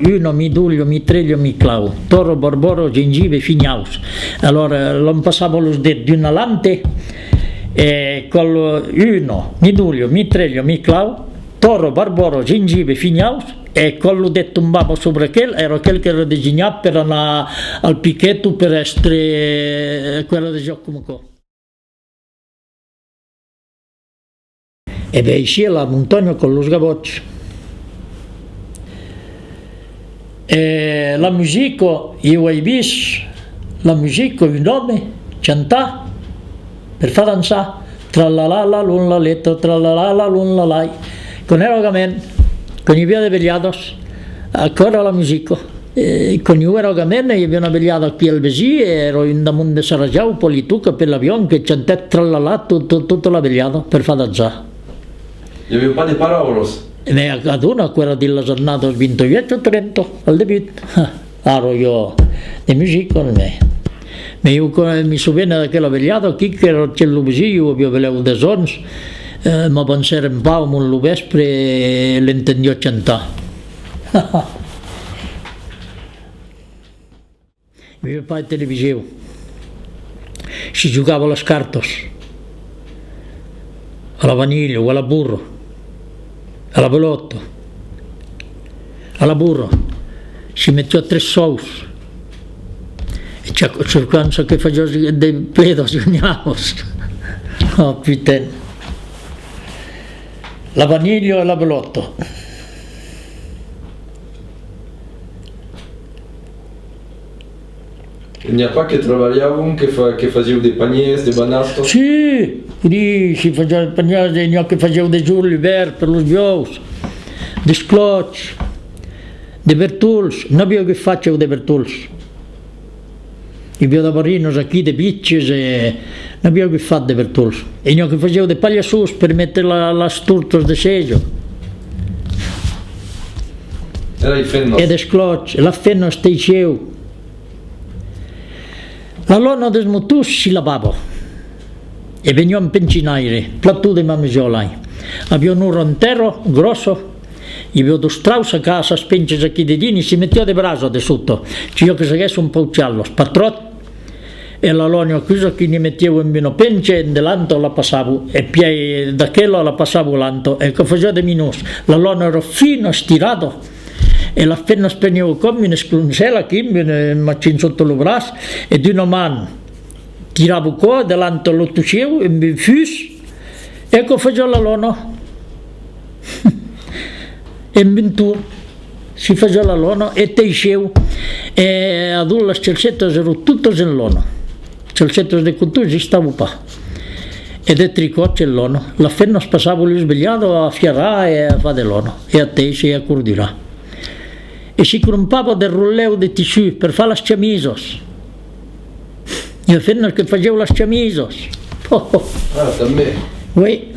Uno, mi duglio, mi treglio, mi clau, toro, borboro, gengive, fignaus. Allora, lo passavo lo dedo di una lante e con uno, mi duglio, mi treglio, mi clau, toro, borboro, gengive, fignaus e con lo detto un babo sopra quel, era quel che era disegnato per andare al picchetto per essere quello di gioco come qua. E beh, sì, la montagna con lo sgaboccio. E la musica, io ho visto la musica, un nome, cantare, per far danzare, tralalala, l'un la letto, tralalala, l'un la lai, con erogamen, con i via de vegliados, ancora la musica, con io erogamen, io avevo vegliato qui al Besi, ero in da mondo Saragiau, Polituca, per l'avion, che cantava tralalala, tutto la vegliata, per far danzare. Il n'y avait pas de paroles. E ad una, quella della giornata del 28 a Trento, al debutto, ero io di musica, ma io mi souviene di quella vegliata, chi che era il Besi, io avevo vegliato dei sons, ma pensare un po' un luvespre e l'intendio cantare. Mio padre televisivo, si giocava alle carte, alla vaniglia o alla burro, alla pelotto, alla burro, si metteva 3 sous e cercando che faceva dei pedos, oh putain, la vaniglia e la pelotto. Il n'y a pas che travagliavano, che facevano dei paniers, dei banastos? Sì, lì si faceva il paniere, che faceva dei giorni verdi per lo sbios, dei sclocci, dei bertuls, non abbiamo che facevo dei bertuls. Abbiamo da Parino, qui dei picces e non abbiamo che fatto dei bertuls. E io che facevo dei pagliasus per mettere la sturtos di seggio. Era il fenno. E dei sclocci, la fenno steicevo. La lona del motus si lavava e veniva in pencinaire, platù di mammigiolai. Abbiamo un intero, grosso, avevo due strauss a casa, spenge a chi di dini, si metteva di braso di sotto, ci io che seguisse un po' ciallo, spatrot, e la lona chiusa che ne mettevo in meno pence e delanto la passavo, e poi da quello la passavo lanto, e che faceva di minus, la lona era fino stirato, e la fenna spegnevo come una scluncella che mi macin sotto il braccio e di una mano tiravo qua, davanti lo tucevo e mi fus e che facevo la lona e mi si faceva la lona e teicevo e ad una le calzette erano tutte in lona, calzette di couture ci stavo qua e del tricot in lona, la fenna passavo lì svegliato a fiarare e a fare lona e a teice e a cordire. E si crumpava del rulleo di tissu per fare le camisos. Io fino che facevo le camisos. Ah, da me. Oui.